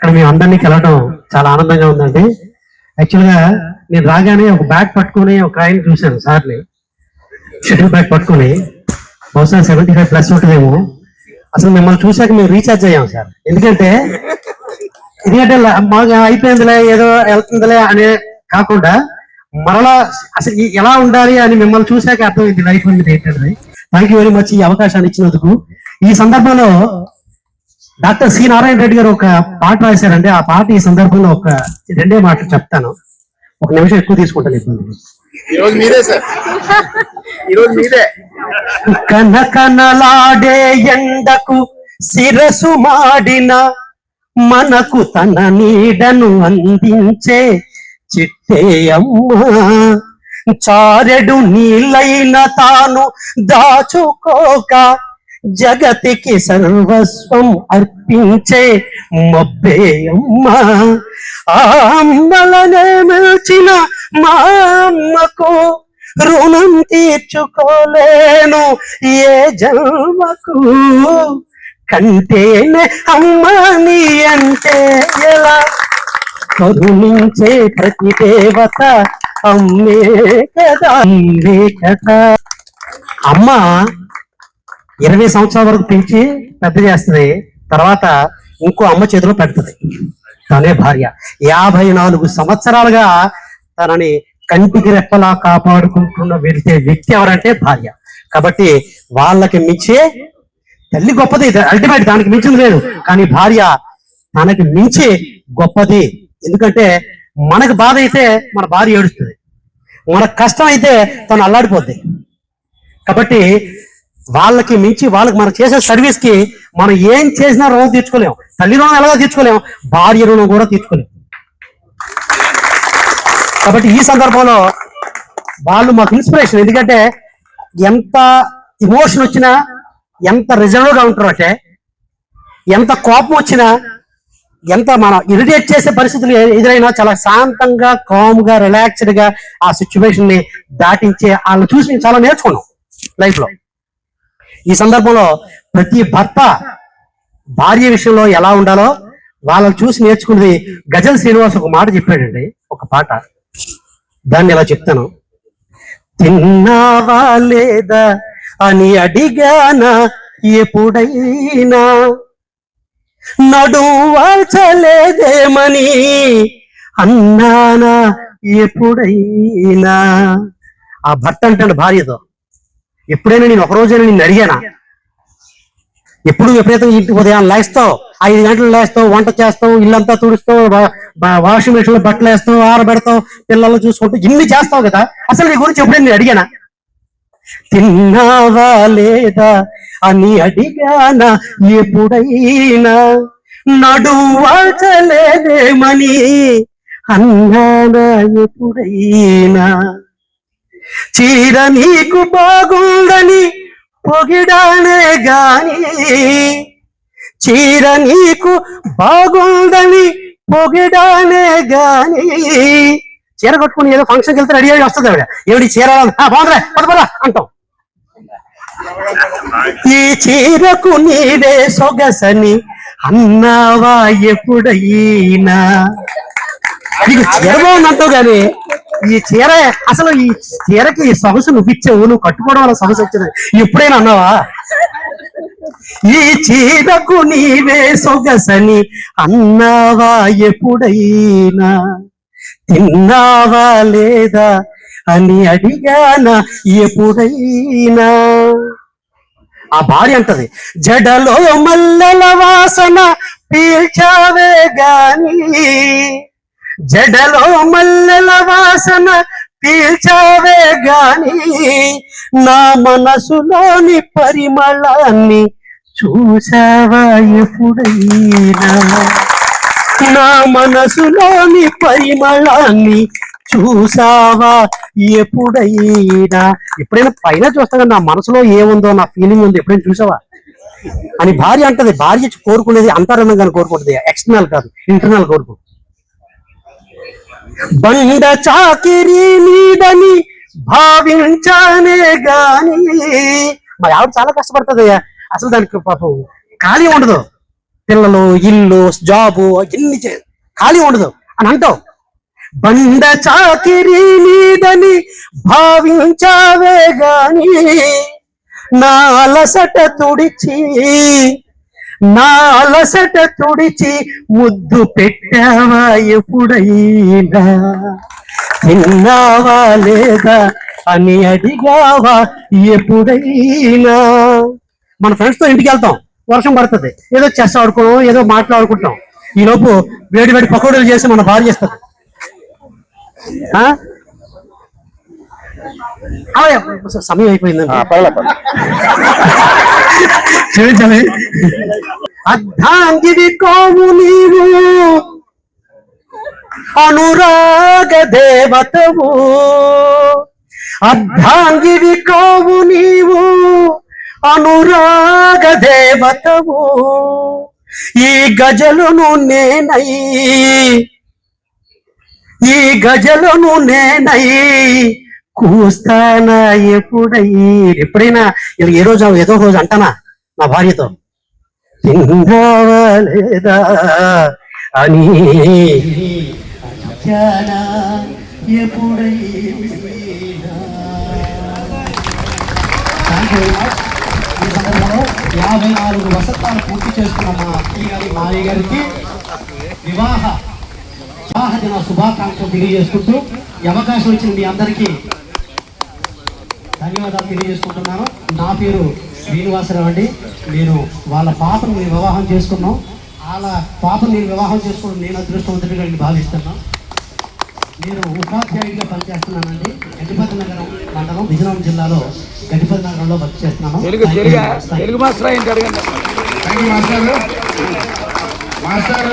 ఇక్కడ మేము అందరినీ కలవడం చాలా ఆనందంగా ఉందండి. యాక్చువల్గా నేను రాగానే ఒక బ్యాగ్ పట్టుకుని ఒక ఆయన చూశాను సార్ని, షటిల్ బ్యాగ్ పట్టుకుని, బహుశా 75+ ఉంటుందేమో. అసలు మిమ్మల్ని చూశాక మేము రీఛార్జ్ అయ్యాం సార్. ఎందుకంటే మాకు అయిపోయిందిలే ఏదో వెళ్తుందిలే అనే కాకుండా మరలా అసలు ఎలా ఉండాలి అని మిమ్మల్ని చూశాక అర్థమైంది లైఫ్ అనేది ఏంటంటే. థ్యాంక్ యూ వెరీ మచ్ ఈ అవకాశాన్ని ఇచ్చినందుకు. ఈ సందర్భంలో డాక్టర్ సి నారాయణ రెడ్డి గారు ఒక పాట రాశారంటే ఆ పాట ఈ సందర్భంలో ఒక 2 మాటలు చెప్తాను. 1 నిమిషం ఎక్కువ తీసుకుంటాను ఇప్పుడు. ఈరోజు మీదే సార్, ఈరోజు మీదే. కనకనలాడే ఎండకు శిరసు మాడిన మనకు తన నీడను అందించే చిట్టే అమ్మ, చారెడు నీళ్ళైన తాను దాచుకోక జగతికి సర్వస్వం అర్పించే మబ్బే అమ్మ. ఆ అమ్మలనే మెల్చిన మా అమ్మకు రుణం తీర్చుకోలేను ఏ జన్మకు. కంటేనే అమ్మ నీ అంటే ఎలా, కరుణించే ప్రతి దేవత అమ్మే కదా, అమ్మే కదా. అమ్మ 20 సంవత్సరాల వరకు పెంచి పెద్ద చేస్తుంది, తర్వాత ఇంకో అమ్మ చేతిలో పెడుతుంది. తనే భార్య. 54 సంవత్సరాలుగా తనని కంటికి రెప్పలా కాపాడుకుంటున్న వ్యక్తి ఎవరంటే భార్య. కాబట్టి వాళ్ళకి మించే తల్లి గొప్పది, అల్టిమేట్ దానికి మించింది లేదు. కానీ భార్య తనకి మించి గొప్పది. ఎందుకంటే మనకు బాధ అయితే మన భార్య ఏడుస్తుంది, మనకు కష్టం అయితే తను అల్లాడిపోద్ది. కాబట్టి వాళ్ళకి మించి వాళ్ళకి మనం చేసే సర్వీస్ కి మనం ఏం చేసినా రుణం తీర్చుకోలేము. తల్లి రుణం ఎలాగో తీర్చుకోలేము, భార్య రుణం కూడా తీర్చుకోలేము. కాబట్టి ఈ సందర్భంలో వాళ్ళు మాకు ఇన్స్పిరేషన్. ఎందుకంటే ఎంత ఇమోషన్ వచ్చినా, ఎంత రిజర్వ్గా ఉంటారు అంటే, ఎంత కోపం వచ్చినా, ఎంత మనం ఇరిటేట్ చేసే పరిస్థితులు ఎదురైనా చాలా శాంతంగా, కామ్గా, రిలాక్స్డ్గా ఆ సిచ్యువేషన్ ని దాటించే వాళ్ళని చూసి నేను చాలా నేర్చుకున్నాం లైఫ్ లో. ఈ సందర్భంలో ప్రతి భర్త భార్య విషయంలో ఎలా ఉండాలో వాళ్ళని చూసి నేర్చుకున్నది. గజల్ శ్రీనివాస్ ఒక మాట చెప్పాడండి, ఒక పాట, దాన్ని ఎలా చెప్తాను. తిన్నావా లేదా అని అడిగానా ఎప్పుడైనా, నడువాల్చలేదేమని అన్నానా ఎప్పుడైనా. ఆ భర్త అంటాడు భార్యతో, ఎప్పుడైనా నేను ఒకరోజైనా నిన్ను అడిగానా? ఎప్పుడైతే ఇంటికి ఉదయం లేస్తావు, 5 గంటలు లేస్తావు, వంట చేస్తావు, ఇల్లంతా తుడుస్తావు, వాషింగ్ మెషిన్ లో బట్టలు వేస్తావు, ఆరబెడతావు, పిల్లలు చూసుకుంటూ ఇన్ని చేస్తావు కదా, అసలు నీ గురించి ఎప్పుడైనా నేను అడిగానా? తిన్నావా లేదా అని అడిగానా ఎప్పుడైనా, నడువాల్చలేదేమని అన్నానా ఎప్పుడైనా. చీర నీకు బాగుందని పొగిడానే గాని, చీర నీకు బాగుందని పొగిడానే గాని, చీర కట్టుకుని ఏదో ఫంక్షన్కి వెళ్తే రెడీ అయ్యి వస్తుంది ఆవిడ, ఏమిటి చీర బాగుందిరా పద అంటాం. ఈ చీరకు నీవే సొగసని అన్నావా ఎప్పుడైనా. నీకు చీర బాగుందంటావు కానీ ఈ చీర, అసలు ఈ చీరకి సొగసు నువ్వు ఇచ్చావు, నువ్వు కట్టుకోవడం వల్ల సొగసు వచ్చింది ఎప్పుడైనా అన్నావా? ఈ చీరకు నీవే సొగసని అన్నావా ఎప్పుడైనా, తిన్నావా లేదా అని అడిగానా ఎప్పుడైనా. ఆ భార్య అంటది, జడలో మల్లెల వాసన పీల్చావే గాని, జడలో మల్లెల వాసన పీల్చావే గాని, నా మనసులోని పరిమళాన్ని చూసావా ఎప్పుడైనా, నా మనసులోని పరిమళాన్ని చూసావా ఎప్పుడైనా. ఎప్పుడైనా పైన చూస్తా నా మనసులో ఏముందో, నా ఫీలింగ్ ఉందో ఎప్పుడైనా చూసావా అని భార్య అంటది. భార్య కోరుకునేది అంతరంగంగా కోరుకుంటుంది, ఎక్స్టర్నల్ కాదు, ఇంటర్నల్ కోరుకు. బండ చాకిరి నీడని భావించానే గాని, మా ఆవిడ చాలా కష్టపడుతుంది, అసలు దానికి పాపం ఖాళీ ఉండదు, పిల్లలు, ఇల్లు, జాబు ఎన్ని ఖాళీ ఉండదు అని అంటావు. బండ చాకిరీ నీదని భావించావే గాని నా అలసట తుడిచి ముద్దు పెట్టావా ఎప్పుడైనా? తిన్నావా లేదా అని అడిగావా ఎప్పుడైనా? మన ఫ్రెండ్స్ తో ఇంటికి వెళ్తాం, వర్షం పడుతుంది, ఏదో చెస్ ఆడుకోవడం, ఏదో మాట్లాడుకుంటాం. ఈ లోపు వేడి వేడి పకోడీలు చేసి మన భార్య చేస్తుంది. సమయం అయిపోయిందండి, క్షమించాలి. అర్ధాంగివి కోము నీవు, అనురాగ దేవతవు. అర్ధాంగివి కోవు నీవు, అనురాగ దేవతవు. ఈ గజలును నేనై కూస్తానా ఎప్పుడైనా ఏ రోజు ఏదో రోజు అంటానా నా భార్యతో తిన్నావా లేదా అని ఎప్పుడైనా? 54 వసంతాలు పూర్తి చేసుకున్న మా అత్తయ్య గారి, మావయ్య గారికి వివాహ దిన శుభాకాంక్షలు తెలియజేసుకుంటూ ఈ అవకాశం ఇచ్చిన మీ అందరికీ ధన్యవాదాలు తెలియజేసుకుంటున్నాను. నా పేరు శ్రీనివాసరావు అండి. నేను వాళ్ళ పాపను వివాహం చేసుకున్నాం. వాళ్ళ పాపను నేను వివాహం చేసుకోవడం నేను అదృష్టవంతుడిగా భావిస్తున్నాను. నేను ఉపాధ్యాయుడిగా పనిచేస్తున్నానండి. గజపతి నగరం మండలం, విజయనగరం జిల్లాలో గజపతి నగరంలో వర్క్ చేస్తున్నాను. మాస్టర్